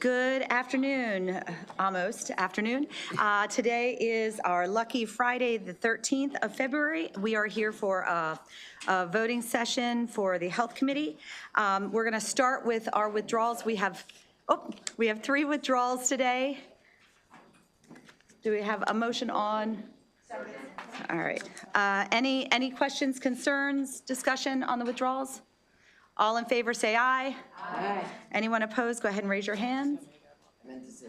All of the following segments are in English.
Good afternoon, almost afternoon. Today is our lucky Friday, the 13th of February. We are here for a voting session for the Health Committee. We're going to start with our withdrawals. We have 3 withdrawals today. Do we have a motion on? All right. Any questions, concerns, discussion on the withdrawals? All in favor say aye. Aye. Anyone opposed, go ahead and raise your hand. I meant to say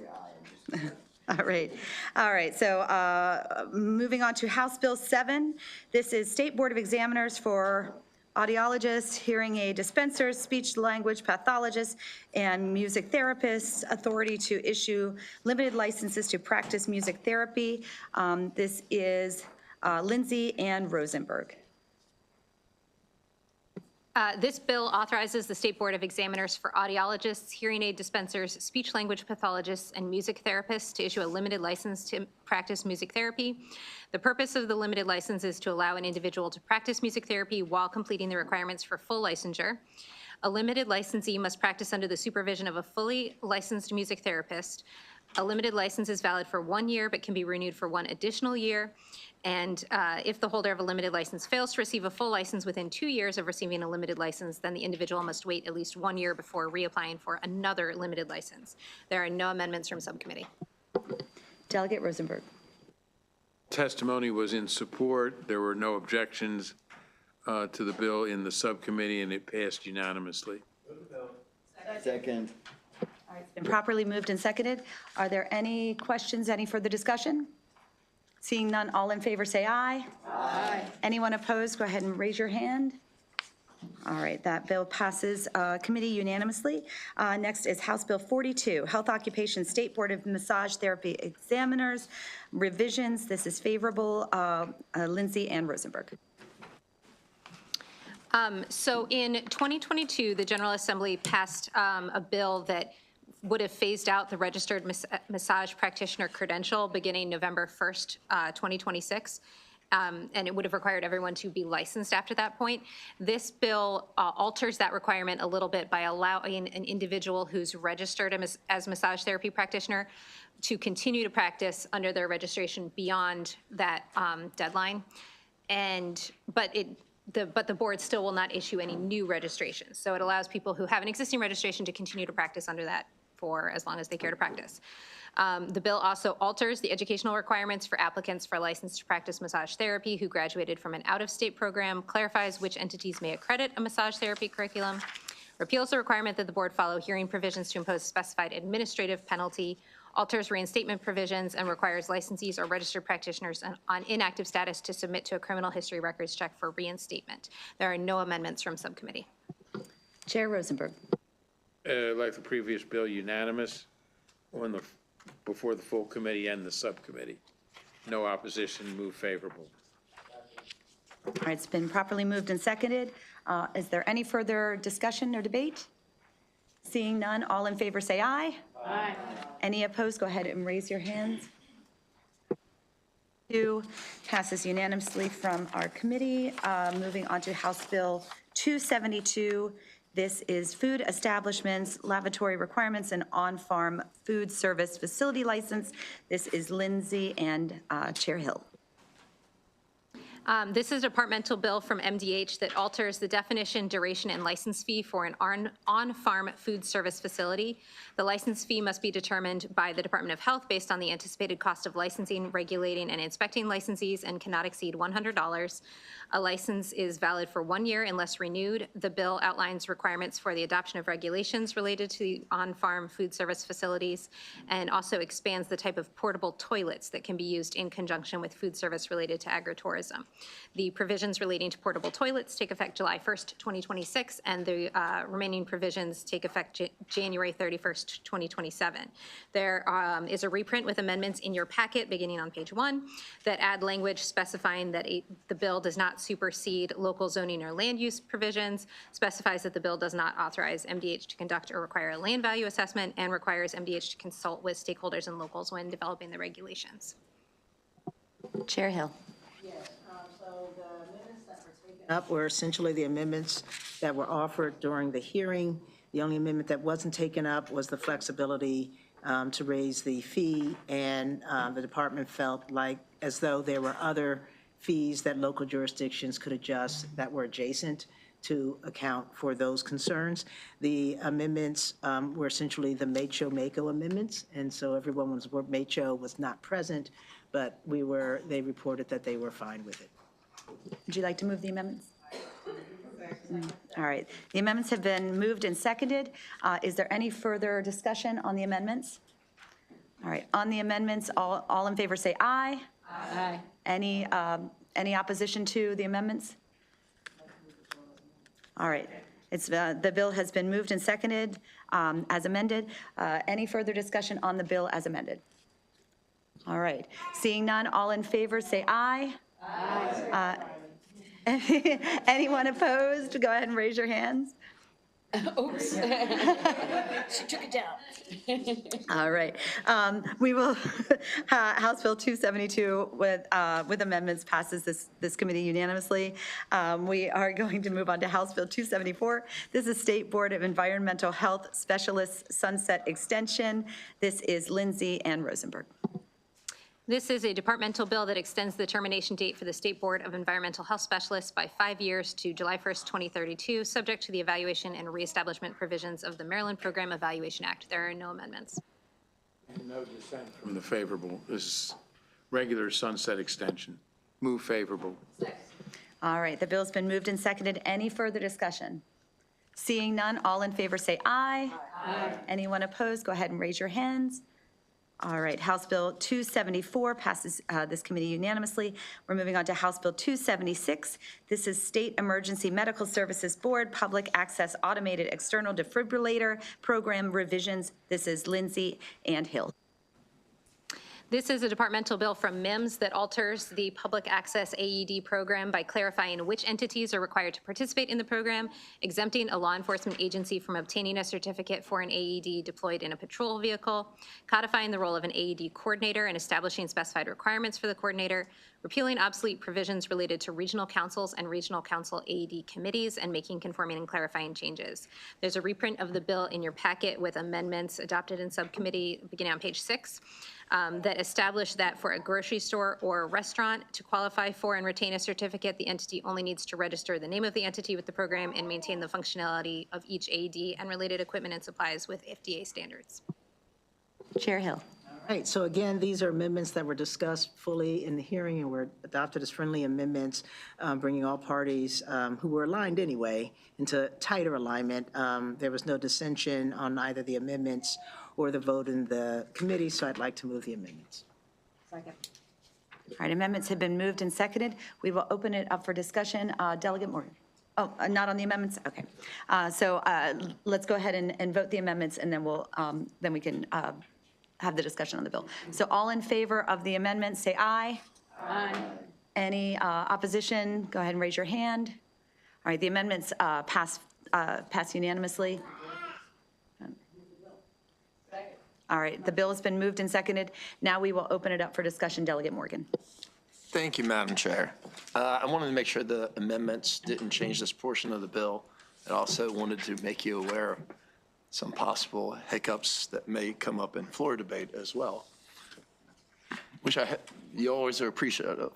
aye. All right, so moving on to House Bill 7. This is State Board of Examiners for audiologists, hearing aid dispensers, speech language pathologists, and music therapists, authority to issue limited licenses to practice music therapy. This is Lindsay and Rosenberg. This bill authorizes the State Board of Examiners for audiologists, hearing aid dispensers, speech-language pathologists, and music therapists to issue a limited license to practice music therapy. The purpose of the limited license is to allow an individual to practice music therapy while completing the requirements for full licensure. A limited licensee must practice under the supervision of a fully licensed music therapist. A limited license is valid for 1 year but can be renewed for 1 additional year. And if the holder of a limited license fails to receive a full license within 2 years of receiving a limited license, then the individual must wait at least 1 year before reapplying for another limited license. There are no amendments from subcommittee. Delegate Rosenberg. Testimony was in support. There were no objections to the bill in the subcommittee, and it passed unanimously. Second. All right, it's been properly moved and seconded. Are there any questions, any further discussion? Seeing none, all in favor say aye. Aye. Anyone opposed, go ahead and raise your hand. All right, that bill passes committee unanimously. Next is House Bill 42, Health Occupation State Board of Massage Therapy Examiners, revisions. This is favorable. Lindsay and Rosenberg. So in 2022, the General Assembly passed a bill that would have phased out the registered massage practitioner credential beginning November 1st, 2026. And it would have required everyone to be licensed after that point. This bill alters that requirement a little bit by allowing an individual who's registered as a massage therapy practitioner to continue to practice under their registration beyond that deadline. But the board still will not issue any new registrations. So it allows people who have an existing registration to continue to practice under that for as long as they care to practice. The bill also alters the educational requirements for applicants for a license to practice massage therapy who graduated from an out-of-state program, clarifies which entities may accredit a massage therapy curriculum, repeals the requirement that the board follow hearing provisions to impose specified administrative penalty, alters reinstatement provisions, and requires licensees or registered practitioners on inactive status to submit to a criminal history records check for reinstatement. There are no amendments from subcommittee. Chair Rosenberg. Like the previous bill, unanimous before the full committee and the subcommittee. No opposition, move favorable. All right, it's been properly moved and seconded. Is there any further discussion or debate? Seeing none, all in favor say aye. Aye. Any opposed, go ahead and raise your hands. 2 passes unanimously from our committee. Moving on to House Bill 272. This is food establishments, lavatory requirements, and on-farm food service facility license. This is Lindsay and Chair Hill. This is a departmental bill from MDH that alters the definition, duration, and license fee for an on-farm food service facility. The license fee must be determined by the Department of Health based on the anticipated cost of licensing, regulating, and inspecting licensees and cannot exceed $100. A license is valid for 1 year unless renewed. The bill outlines requirements for the adoption of regulations related to on-farm food service facilities and also expands the type of portable toilets that can be used in conjunction with food service related to agritourism. The provisions relating to portable toilets take effect July 1st, 2026, and the remaining provisions take effect January 31st, 2027. There is a reprint with amendments in your packet beginning on page 1 that add language specifying that the bill does not supersede local zoning or land use provisions, specifies that the bill does not authorize MDH to conduct or require a land value assessment, and requires MDH to consult with stakeholders and locals when developing the regulations. Chair Hill. So the amendments that were taken up were essentially the amendments that were offered during the hearing The only amendment that wasn't taken up was the flexibility to raise the fee, and the department felt like as though there were other fees that local jurisdictions could adjust that were adjacent to account for those concerns. The amendments were essentially the Mako amendments, and so everyone was, Mako was not present, but they reported that they were fine with it. Would you like to move the amendments? All right. The amendments have been moved and seconded. Is there any further discussion on the amendments? All right. On the amendments, all in favor say aye. Aye. Any opposition to the amendments? All right. The bill has been moved and seconded as amended. Any further discussion on the bill as amended? All right. Seeing none, all in favor say aye. Aye. Anyone opposed? Go ahead and raise your hands. Oops. She took it down. All right. We will, House Bill 272 with amendments passes this committee unanimously. We are going to move on to House Bill 274. This is State Board of Environmental Health Specialists Sunset Extension. This is Lindsay and Rosenberg. This is a departmental bill that extends the termination date for the State Board of Environmental Health Specialists by 5 years to July 1st, 2032, subject to the evaluation and reestablishment provisions of the Maryland Program Evaluation Act. There are no amendments. No dissent from the favorable. This is regular sunset extension. Move favorable. All right, the bill's been moved and seconded. Any further discussion? Seeing none, all in favor say aye. Aye. Anyone opposed, go ahead and raise your hands. All right, House Bill 274 passes this committee unanimously. We're moving on to House Bill 276. This is State Emergency Medical Services Board Public Access Automated External Defibrillator Program Revisions. This is Lindsay and Hill. This is a departmental bill from MIMS that alters the public access AED program by clarifying which entities are required to participate in the program, exempting a law enforcement agency from obtaining a certificate for an AED deployed in a patrol vehicle, codifying the role of an AED coordinator and establishing specified requirements for the coordinator, repealing obsolete provisions related to regional councils and regional council AED committees, and making conforming and clarifying changes. There's a reprint of the bill in your packet with amendments adopted in subcommittee beginning on page 6. That establish that for a grocery store or restaurant to qualify for and retain a certificate, the entity only needs to register the name of the entity with the program and maintain the functionality of each AED and related equipment and supplies with FDA standards. Chair Hill. All right, so again, these are amendments that were discussed fully in the hearing and were adopted as friendly amendments, bringing all parties who were aligned anyway into tighter alignment. There was no dissension on either the amendments or the vote in the committee, so I'd like to move the amendments. Second. All right, amendments have been moved and seconded. We will open it up for discussion. Delegate Morgan. Oh, not on the amendments? Okay. So let's go ahead and vote the amendments, and then then we can have the discussion on the bill. So all in favor of the amendment, say aye. Aye. Any opposition? Go ahead and raise your hand. All right, the amendments pass unanimously. All right, the bill has been moved and seconded. Now we will open it up for discussion. Delegate Morgan. Thank you, Madam Chair. I wanted to make sure the amendments didn't change this portion of the bill. I also wanted to make you aware of some possible hiccups that may come up in floor debate as well, which you always are appreciative of.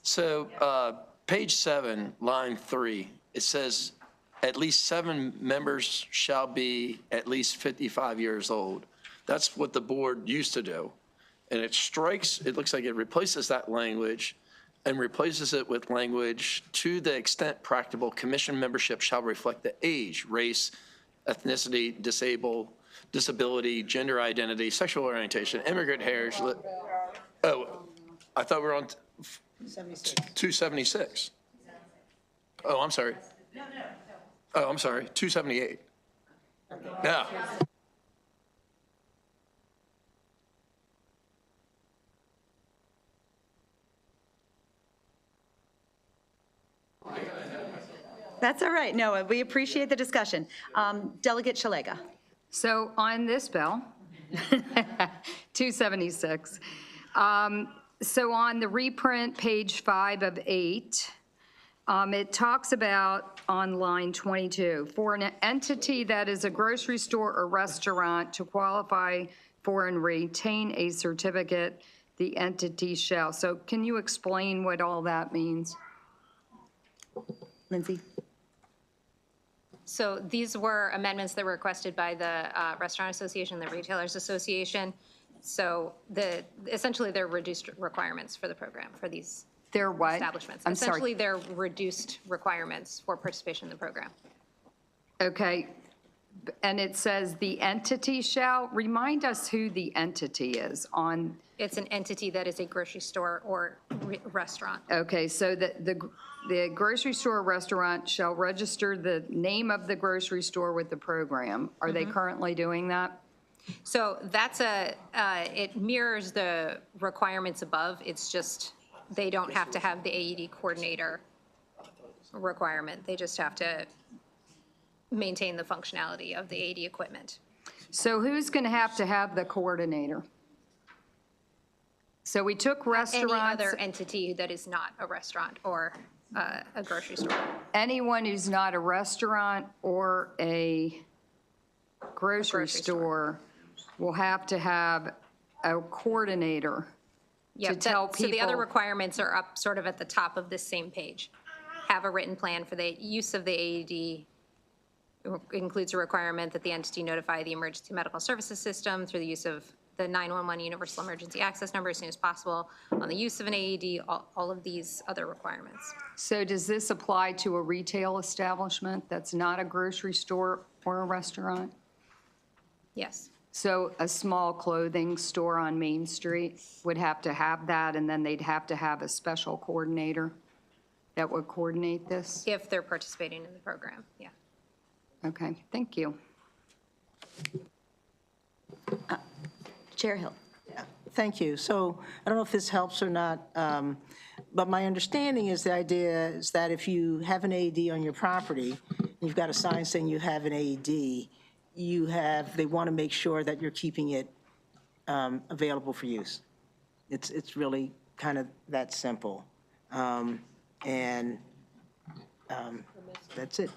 So page 7, line 3, it says at least 7 members shall be at least 55 years old. That's what the board used to do. And it looks like it replaces that language and replaces it with language, to the extent practicable, commission membership shall reflect the age, race, ethnicity, disability, gender identity, sexual orientation, immigrant heritage. Oh, I thought we were on 276. Oh, I'm sorry. Oh, I'm sorry, 278. Yeah. That's all right. No, we appreciate the discussion. Delegate Shalega. So on this bill, 276, so on the reprint, page 5 of 8, It talks about on line 22, for an entity that is a grocery store or restaurant to qualify for and retain a certificate, the entity shall. So can you explain what all that means? Lindsay? So these were amendments that were requested by the Restaurant Association, the Retailers Association. So essentially, they're reduced requirements for the program for these They're what? establishments. I'm sorry. Essentially, they're reduced requirements for participation in the program. Okay. And it says the entity shall, remind us who the entity is on, It's an entity that is a grocery store or restaurant. okay, so the grocery store or restaurant shall register the name of the grocery store with the program. Are they currently doing that? So that's it mirrors the requirements above. It's just, they don't have to have the AED coordinator requirement. They just have to maintain the functionality of the AED equipment. So who's going to have the coordinator? So we took Any restaurants, other entity that is not a restaurant or a grocery store. anyone who's not a restaurant or a grocery grocery store. store will have to have a coordinator Yep, to tell So the other people- requirements are up sort of at the top of this same page. Have a written plan for the use of the AED. It includes a requirement that the entity notify the emergency medical services system through the use of the 911 universal emergency access number as soon as possible on the use of an AED, all of these other requirements. So does this apply to a retail establishment that's not a grocery store or a restaurant? Yes. So a small clothing store on Main Street would have to have that, and then they'd have to have a special coordinator that would coordinate this? If they're participating in the program, yeah. Okay, thank you. Chair Hill? Thank you. So I don't know if this helps or not, but my understanding is the idea is that if you have an AED on your property, you've got a sign saying you have an AED, they want to make sure that you're keeping it available for use. It's really kind of that simple. And that's it.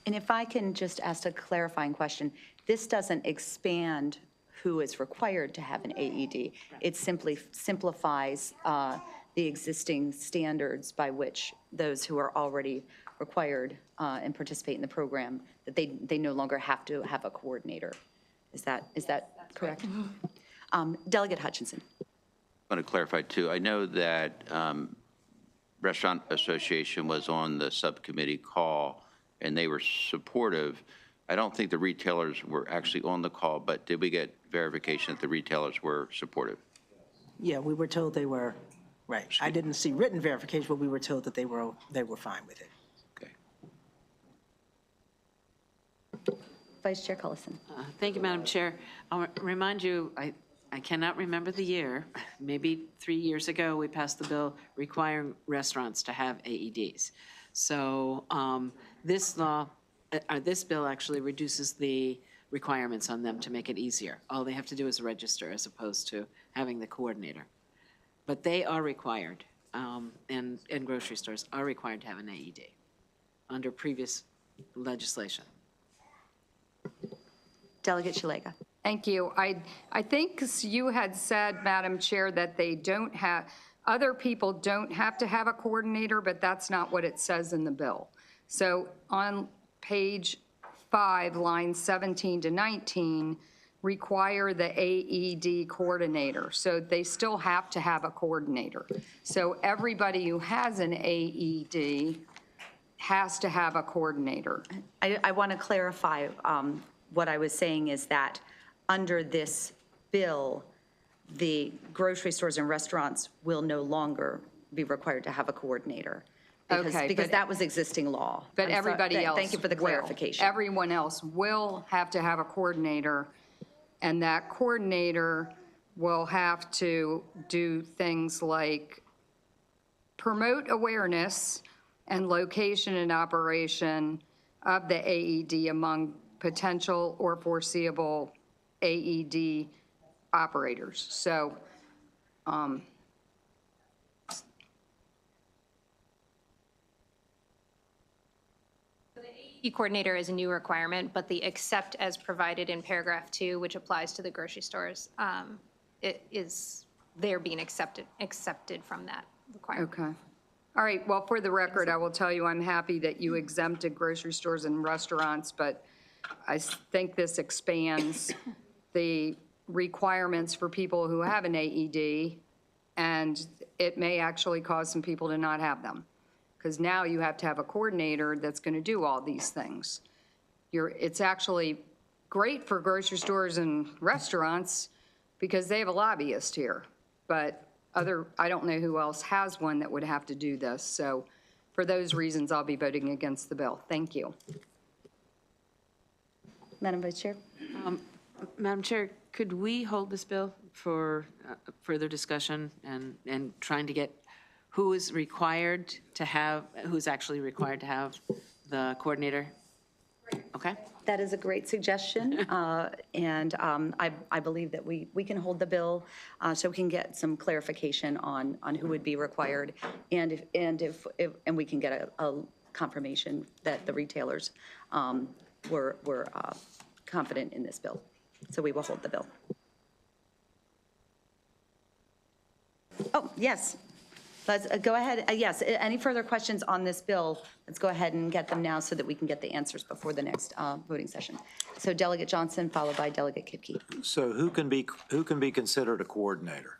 And if I can just ask a clarifying question, this doesn't expand who is required to have an AED. It simply simplifies the existing standards by which those who are already required and participate in the program, that they no longer have to have a coordinator. Is that correct? Delegate Hutchinson. I want to clarify, too. I know that Restaurant Association was on the subcommittee call, and they were supportive. I don't think the retailers were actually on the call, but did we get verification that the retailers were supportive? Yeah, we were told they were, right. I didn't see written verification, but we were told that they were fine with it. Okay. Vice Chair Cullison. Thank you, Madam Chair. I'll remind you, I cannot remember the year, maybe 3 years ago, we passed the bill requiring restaurants to have AEDs. So this bill actually reduces the requirements on them to make it easier. All they have to do is register as opposed to having the coordinator. But they are required, and grocery stores are required to have an AED under previous legislation. Delegate Shalega. Thank you. I think you had said, Madam Chair, that they don't have, other people don't have to have a coordinator, but that's not what it says in the bill. So on page 5, lines 17 to 19, require the AED coordinator. So they still have to have a coordinator. So everybody who has an AED has to have a coordinator. I want to clarify, what I was saying is that under this bill, the grocery stores and restaurants will no longer be required to have a coordinator. Okay, Because but- that was existing law. But I'm sorry. everybody else Thank you for the will. clarification. Everyone else will have to have a coordinator, and that coordinator will have to do things like promote awareness and location and operation of the AED among potential or foreseeable AED operators. So E-coordinator is a new requirement, but the except as provided in paragraph 2, which applies to the grocery stores, they're being accepted from that requirement. Okay. All right, well, for the record, I will tell you, I'm happy that you exempted grocery stores and restaurants, but I think this expands the requirements for people who have an AED, and it may actually cause some people to not have them. Because now you have to have a coordinator that's going to do all these things. It's actually great for grocery stores and restaurants because they have a lobbyist here. But I don't know who else has one that would have to do this. So for those reasons, I'll be voting against the bill. Thank you. Madam Vice Chair? Madam Chair, could we hold this bill for further discussion and trying to get who's actually required to have the coordinator? Okay. That is a great suggestion, and I believe that we can hold the bill so we can get some clarification on who would be required, and we can get a confirmation that the retailers were confident in this bill. So we will hold the bill. Oh, yes. Let's go ahead. Yes, any further questions on this bill? Let's go ahead and get them now so that we can get the answers before the next voting session. So Delegate Johnson, followed by Delegate Kipke. So who can be considered a coordinator?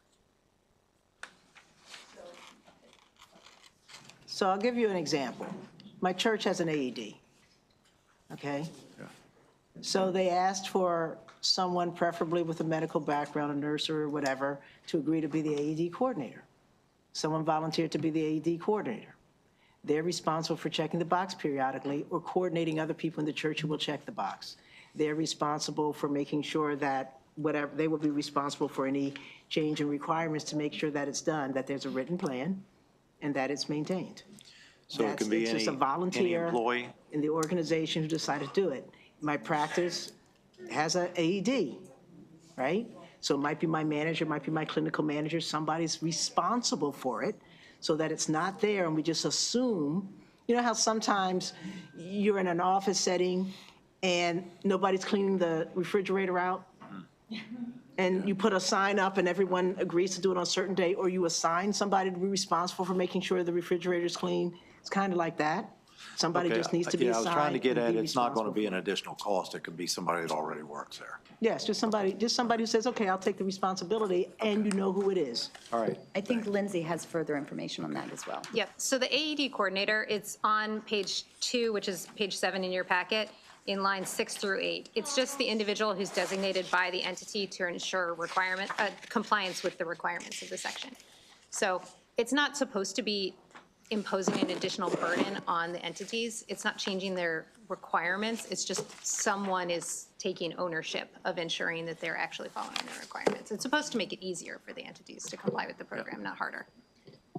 So I'll give you an example. My church has an AED, okay? So they asked for someone preferably with a medical background, a nurse or whatever, to agree to be the AED coordinator. Someone volunteered to be the AED coordinator. They're responsible for checking the box periodically or coordinating other people in the church who will check the box. They're responsible for making sure that they will be responsible for any change in requirements to make sure that it's done, that there's a written plan and that it's maintained. So it can be It's just a any volunteer employee? in the organization who decided to do it. My practice has an AED, right? So it might be my manager, might be my clinical manager, somebody's responsible for it so that it's not there and we just assume, you know how sometimes you're in an office setting and nobody's cleaning the refrigerator out? And you put a sign up and everyone agrees to do it on a certain day, or you assign somebody to be responsible for making sure the refrigerator's clean. It's kind of like that. Somebody Okay, just needs to be yeah, assigned. I was trying to get and at, be it's not going to responsible be for an additional cost. It could be somebody that already works there. Yes, just somebody who says, okay, I'll take the responsibility, and you know who it is. All right. I think Lindsay has further information on that as well. Yep, so the AED coordinator, it's on page 2, which is page 7 in your packet, in lines 6 through 8. It's just the individual who's designated by the entity to ensure compliance with the requirements of the section. So it's not supposed to be imposing an additional burden on the entities. It's not changing their requirements. It's just someone is taking ownership of ensuring that they're actually following their requirements. It's supposed to make it easier for the entities to comply with the program, not harder.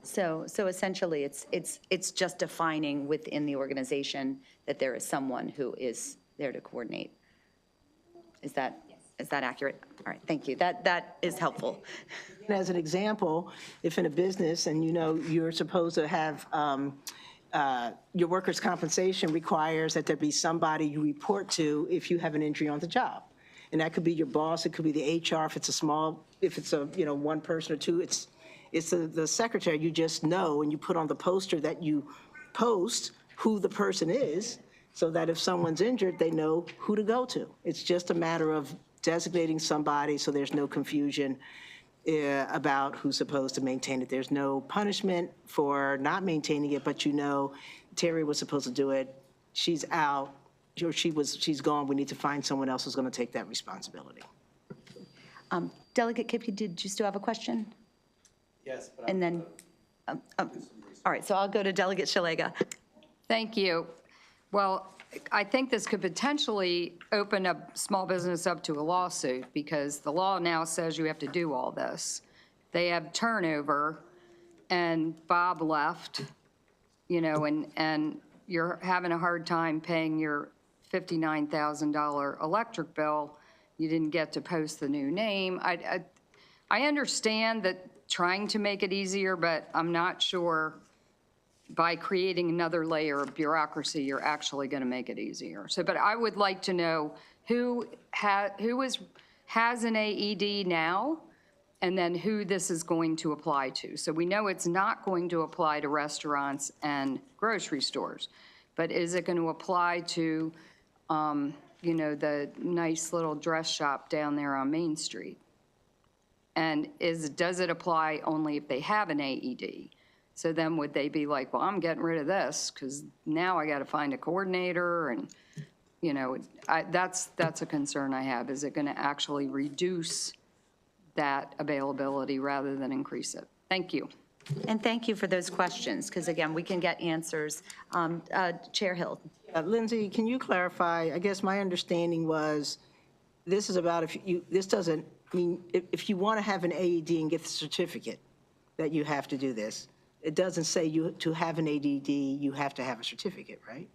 So essentially, it's just defining within the organization that there is someone who is there to coordinate. Is that accurate? All right, thank you. That is helpful. As an example, if in a business and you know you're supposed to have, your workers' compensation requires that there be somebody you report to if you have an injury on the job. And that could be your boss, it could be the HR, if it's a one person or two, it's the secretary. You just know, and you put on the poster that you post who the person is, so that if someone's injured, they know who to go to. It's just a matter of designating somebody so there's no confusion about who's supposed to maintain it. There's no punishment for not maintaining it, but you know Terry was supposed to do it. She's out, or she's gone. We need to find someone else who's going to take that responsibility. Delegate Kipke, did you still have a question? Yes, but And then, all right, so I'll go to Delegate Shalega. Thank you. Well, I think this could potentially open a small business up to a lawsuit because the law now says you have to do all this. They have turnover and Bob left, and you're having a hard time paying your $59,000 electric bill. You didn't get to post the new name. I understand that trying to make it easier, but I'm not sure by creating another layer of bureaucracy, you're actually going to make it easier. So, but I would like to know who has an AED now, and then who this is going to apply to. So we know it's not going to apply to restaurants and grocery stores, but is it going to apply to, the nice little dress shop down there on Main Street? And does it apply only if they have an AED? So then would they be like, well, I'm getting rid of this because now I got to find a coordinator and, that's a concern I have. Is it going to actually reduce that availability rather than increase it? Thank you. And thank you for those questions, because again, we can get answers. Chair Hill. Lindsay, can you clarify? I guess my understanding was this is about this doesn't mean, if you want to have an AED and get the certificate, that you have to do this. It doesn't say to have an AED, you have to have a certificate, right?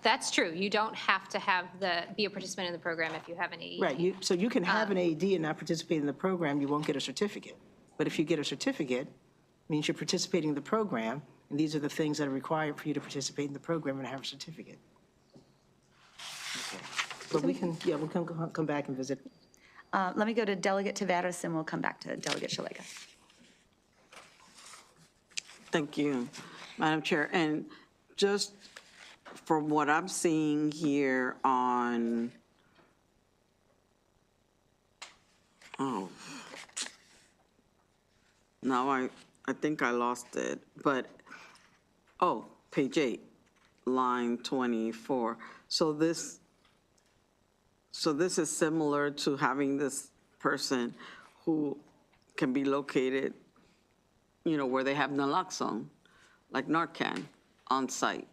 That's true. You don't have to be a participant in the program if you have an AED. Right, so you can have an AED and not participate in the program, you won't get a certificate. But if you get a certificate, it means you're participating in the program, and these are the things that are required for you to participate in the program and have a certificate. Okay. But we'll come back and visit. Let me go to Delegate Tavares, and we'll come back to Delegate Shalega. Thank you, Madam Chair. And just from what I'm seeing here on, now I think I lost it, but, page 8, line 24. So this is similar to having this person who can be located, where they have naloxone, like Narcan, on site.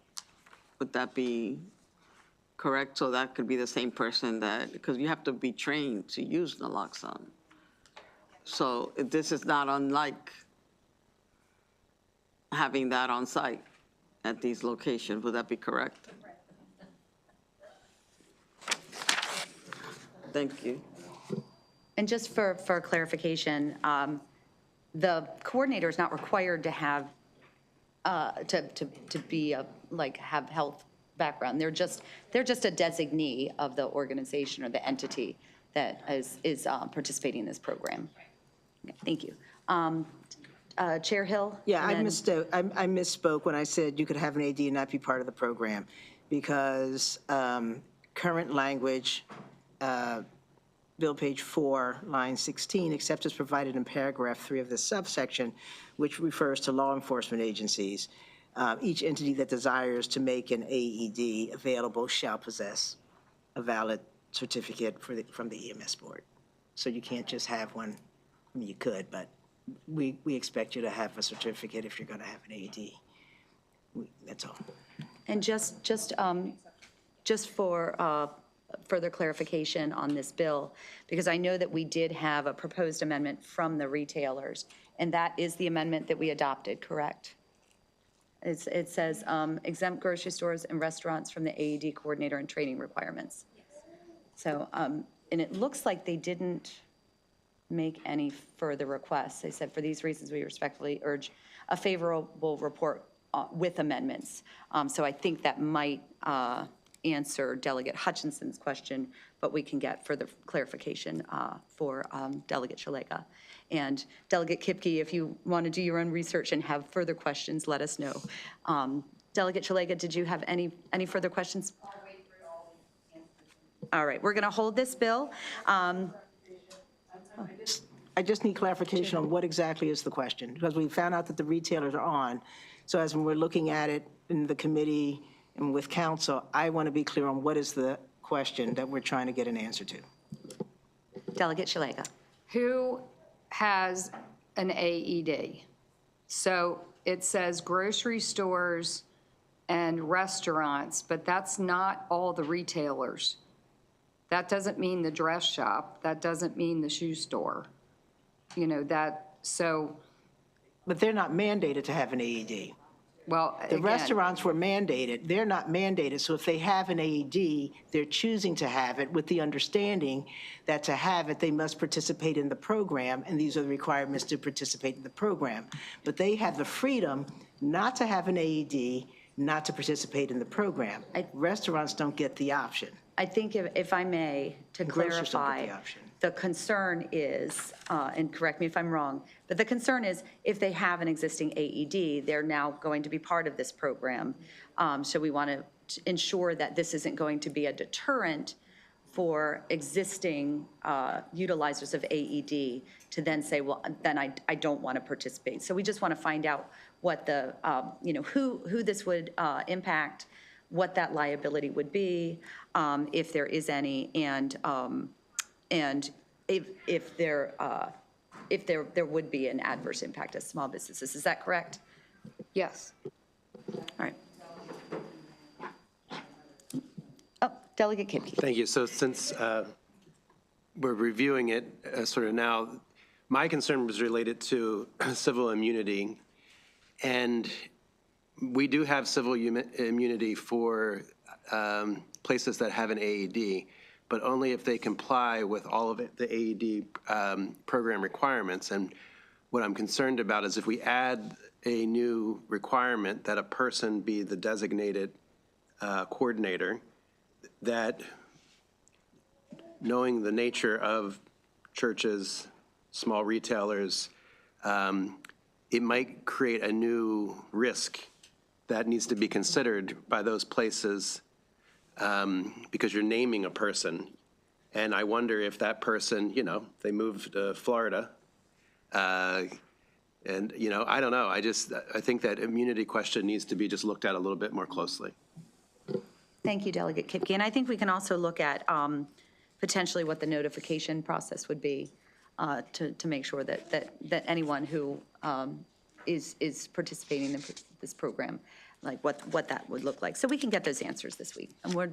Would that be correct? So that could be the same person because you have to be trained to use naloxone. So this is not unlike having that on site at these locations. Would that be correct? Thank you. And just for clarification, the coordinator is not required to have to be have health background. They're just a designee of the organization or the entity that is participating in this program. Okay, thank you. Chair Hill? Yeah, I misspoke when I said you could have an AD and not be part of the program, because current language, Bill page 4, line 16, except as provided in paragraph 3 of this subsection, which refers to law enforcement agencies. Each entity that desires to make an AED available shall possess a valid certificate from the EMS board. So you can't just have one. I mean, you could, but we expect you to have a certificate if you're going to have an AED. That's all. And just for further clarification on this bill, because I know that we did have a proposed amendment from the retailers, and that is the amendment that we adopted, correct? It says exempt grocery stores and restaurants from the AED coordinator and training requirements. So, and it looks like they didn't make any further requests. They said, for these reasons, we respectfully urge a favorable report with amendments. So I think that might answer Delegate Hutchinson's question, but we can get further clarification for Delegate Shalega. And Delegate Kipke, if you want to do your own research and have further questions, let us know. Delegate Shalega, did you have any further questions? I'll wait for all the answers. All right, we're going to hold this bill. I just need clarification on what exactly is the question, because we found out that the retailers are on. So as we're looking at it in the committee and with council, I want to be clear on what is the question that we're trying to get an answer to. Delegate Shalega. Who has an AED? So it says grocery stores and restaurants, but that's not all the retailers. That doesn't mean the dress shop. That doesn't mean the shoe store. So. But they're not mandated to have an AED. Well, The again, restaurants were mandated. They're not mandated. So if they have an AED, they're choosing to have it with the understanding that to have it, they must participate in the program, and these are the requirements to participate in the program. But they have the freedom not to have an AED, not to participate in the program. Restaurants don't get the option. I think if I may, to Grocers don't get clarify, the option. the concern is, and correct me if I'm wrong, but the concern is if they have an existing AED, they're now going to be part of this program. So we want to ensure that this isn't going to be a deterrent for existing utilizers of AED to then say, well, then I don't want to participate. So we just want to find out what the, who this would impact, what that liability would be, if there is any, and if there would be an adverse impact as small businesses. Is that correct? yes. All right. Oh, Delegate Kipke. Thank you. So since we're reviewing it sort of now, my concern was related to civil immunity. And we do have civil immunity for places that have an AED, but only if they comply with all of the AED program requirements. And what I'm concerned about is if we add a new requirement that a person be the designated coordinator, that knowing the nature of churches, small retailers, it might create a new risk that needs to be considered by those places because you're naming a person. And I wonder if that person, they moved to Florida. And, I don't know. I think that immunity question needs to be just looked at a little bit more closely. Thank you, Delegate Kipke. And I think we can also look at potentially what the notification process would be to make sure that anyone who is participating in this program, like what that would look like. So we can get those answers this week. And we're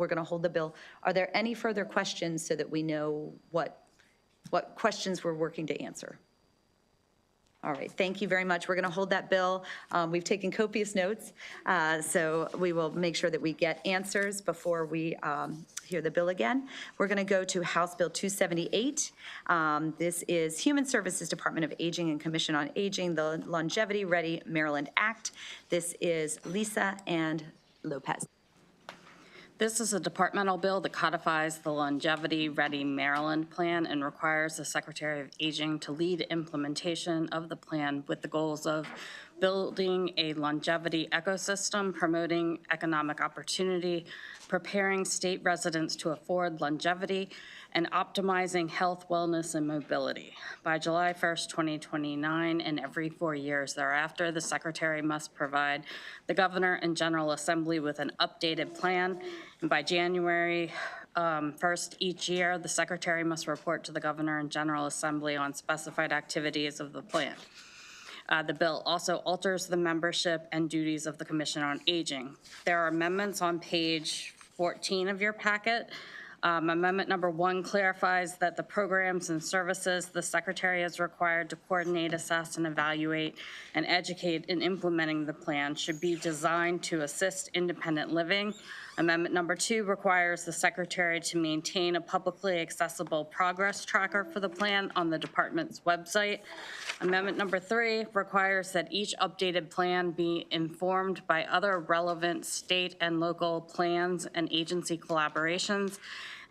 gonna hold the bill. Are there any further questions so that we know what questions we're working to answer? All right, thank you very much. We're going to hold that bill. We've taken copious notes, so we will make sure that we get answers before we hear the bill again. We're going to go to House Bill 278. This is Human Services Department of Aging and Commission on Aging, the Longevity Ready Maryland Act. This is Lisa and Lopez. This is a departmental bill that codifies the Longevity Ready Maryland Plan and requires the Secretary of Aging to lead implementation of the plan with the goals of building a longevity ecosystem, promoting economic opportunity, preparing state residents to afford longevity, and optimizing health, wellness, and mobility. By July 1st, 2029, and every 4 years thereafter, the Secretary must provide the Governor and General Assembly with an updated plan. And by January 1st each year, the Secretary must report to the Governor and General Assembly on specified activities of the plan. The bill also alters the membership and duties of the Commission on Aging. There are amendments on page 14 of your packet. Amendment number 1 clarifies that the programs and services the Secretary is required to coordinate, assess, and evaluate and educate in implementing the plan should be designed to assist independent living. Amendment number 2 requires the Secretary to maintain a publicly accessible progress tracker for the plan on the department's website. Amendment number 3 requires that each updated plan be informed by other relevant state and local plans and agency collaborations.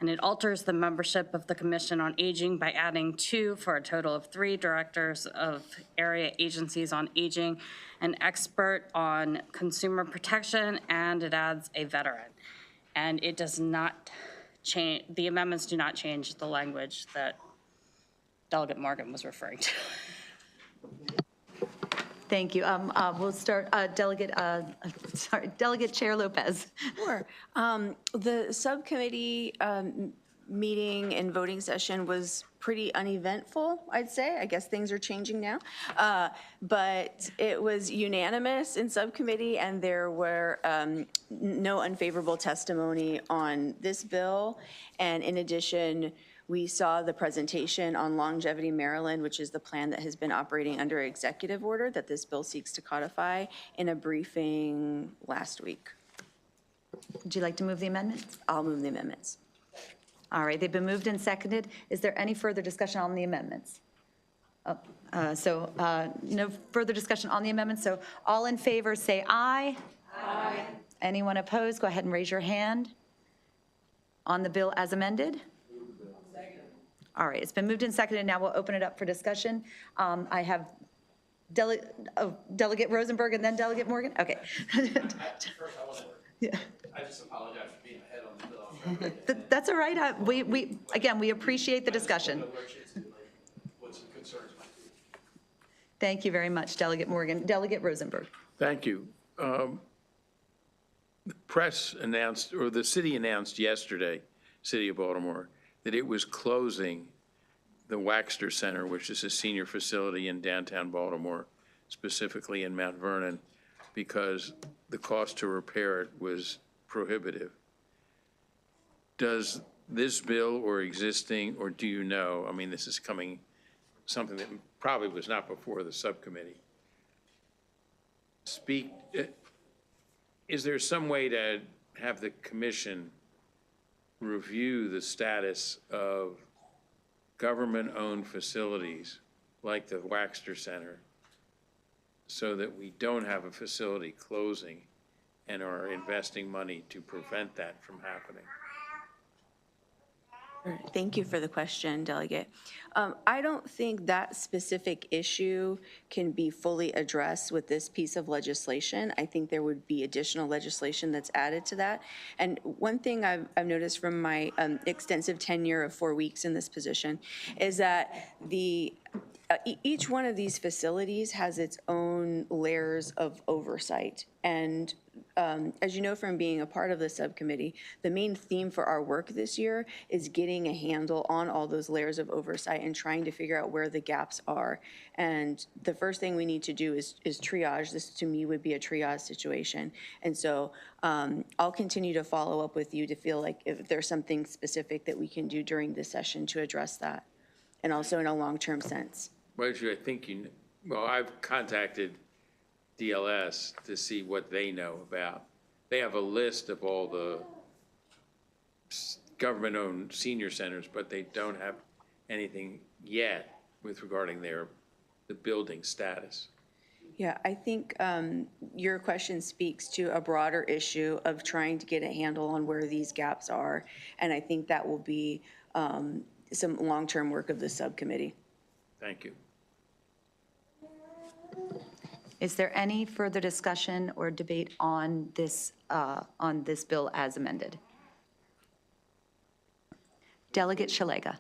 And it alters the membership of the Commission on Aging by adding 2 for a total of 3 directors of area agencies on aging, an expert on consumer protection, and it adds a veteran. And it does not change, the amendments do not change the language that Delegate Morgan was referring to. Thank you. We'll start, Delegate Chair Lopez. Sure. The subcommittee meeting and voting session was pretty uneventful, I'd say. I guess things are changing now. But it was unanimous in subcommittee, and there were no unfavorable testimony on this bill. And in addition, We saw the presentation on Longevity Maryland, which is the plan that has been operating under executive order that this bill seeks to codify, in a briefing last week. Would you like to move the amendments? I'll move the amendments. All right, they've been moved and seconded. Is there any further discussion on the amendments? No further discussion on the amendments, so all in favor say aye. Aye. Anyone opposed, go ahead and raise your hand. On the bill as amended? All right, it's been moved and seconded, now we'll open it up for discussion. I have Delegate Rosenberg and then Delegate Morgan? Okay. First, I just apologize for being ahead on the bill. That's all right. Again, we appreciate the discussion. What some concerns might be. Thank you very much, Delegate Morgan. Delegate Rosenberg. Thank you. The press announced, or the city announced yesterday, City of Baltimore, that it was closing the Waxter Center, which is a senior facility in downtown Baltimore, specifically in Mount Vernon, because the cost to repair it was prohibitive. Does this bill or existing, or do you know, I mean, this is coming, something that probably was not before the subcommittee, is there some way to have the commission review the status of government-owned facilities like the Waxter Center so that we don't have a facility closing and are investing money to prevent that from happening? Thank you for the question, Delegate. I don't think that specific issue can be fully addressed with this piece of legislation. I think there would be additional legislation that's added to that. And one thing I've noticed from my extensive tenure of 4 weeks in this position is that each one of these facilities has its own layers of oversight. And as you know from being a part of the subcommittee, the main theme for our work this year is getting a handle on all those layers of oversight and trying to figure out where the gaps are. And the first thing we need to do is triage. This, to me, would be a triage situation. And so I'll continue to follow up with you to feel like if there's something specific that we can do during this session to address that, and also in a long-term sense. Well, I think well, I've contacted DLS to see what they know about. They have a list of all the government-owned senior centers, but they don't have anything yet with regarding the building status. Yeah, I think your question speaks to a broader issue of trying to get a handle on where these gaps are, and I think that will be some long-term work of the subcommittee. Thank you. Is there any further discussion or debate on this bill as amended? Delegate Shalega.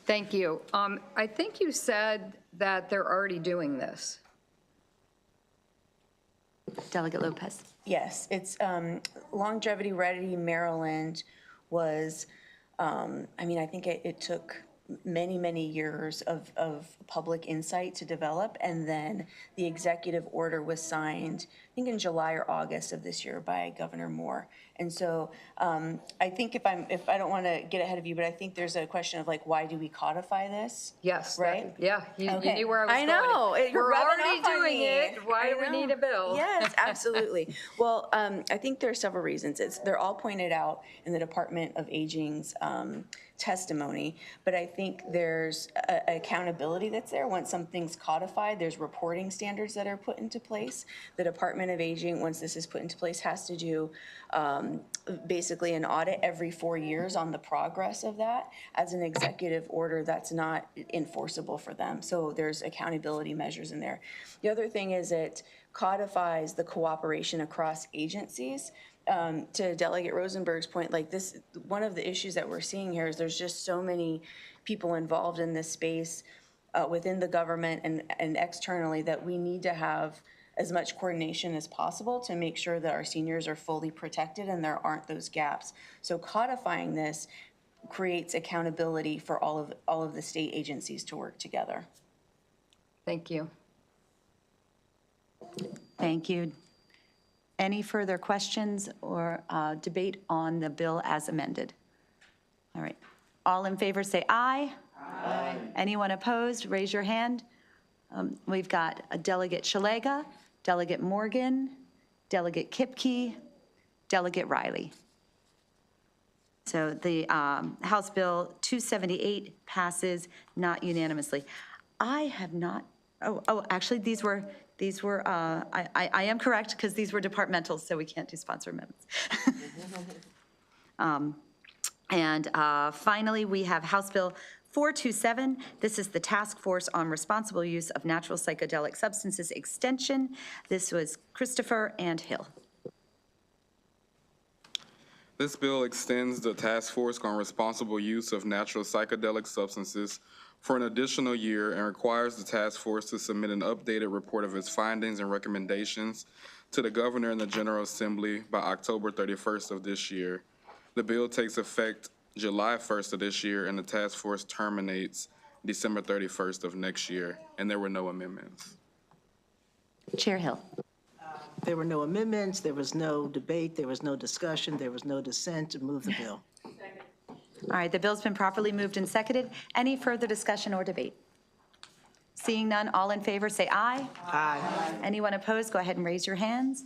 Thank you. I think you said that they're already doing this. Delegate Lopez. Yes, it's Longevity Ready Maryland was, I mean, I think it took many years of public insight to develop, and then the executive order was signed, I think in July or August of this year by Governor Moore. And so I think if I don't want to get ahead of you, but I think there's a question of like, why do we codify this? Yes. Right? You Okay. knew where I was going. I know. You're We're rubbing already off on doing me. it. Why do we need a bill? Yes, absolutely. Well, I think there are several reasons. They're all pointed out in the Department of Aging's testimony, but I think there's accountability that's there. Once something's codified, there's reporting standards that are put into place. The Department of Aging, once this is put into place, has to do basically an audit every 4 years on the progress of that. As an executive order, that's not enforceable for them. So there's accountability measures in there. The other thing is it codifies the cooperation across agencies. To Delegate Rosenberg's point, like this, one of the issues that we're seeing here is there's just so many people involved in this space within the government and externally that we need to have as much coordination as possible to make sure that our seniors are fully protected and there aren't those gaps. So codifying this creates accountability for all of the state agencies to work together. Thank you. Thank you. Any further questions or debate on the bill as amended? All right. All in favor, say aye. Aye. Anyone opposed, raise your hand. We've got a Delegate Shalega, Delegate Morgan, Delegate Kipke, Delegate Riley. So the House Bill 278 passes not unanimously. I have not, actually, these were, I am correct, because these were departmentals, so we can't do sponsor amendments. And finally, we have House Bill 427. This is the Task Force on Responsible Use of Natural Psychedelic Substances Extension. This was Christopher and Hill. This bill extends the Task Force on Responsible Use of Natural Psychedelic Substances for an additional year and requires the task force to submit an updated report of its findings and recommendations to the Governor and the General Assembly by October 31st of this year. The bill takes effect July 1st of this year, and the task force terminates December 31st of next year, and there were no amendments. Chair Hill. There were no amendments, there was no debate, there was no discussion, there was no dissent to move the bill. All right, the bill's been properly moved and seconded. Any further discussion or debate? Seeing none, all in favor, say aye. Aye. Anyone opposed, go ahead and raise your hands.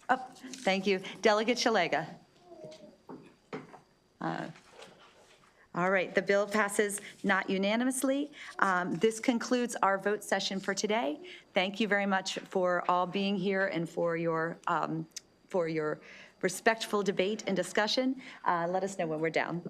Oh, thank you. Delegate Shalega. All right, the bill passes not unanimously. This concludes our vote session for today. Thank you very much for all being here and for your respectful debate and discussion. Let us know when we're down.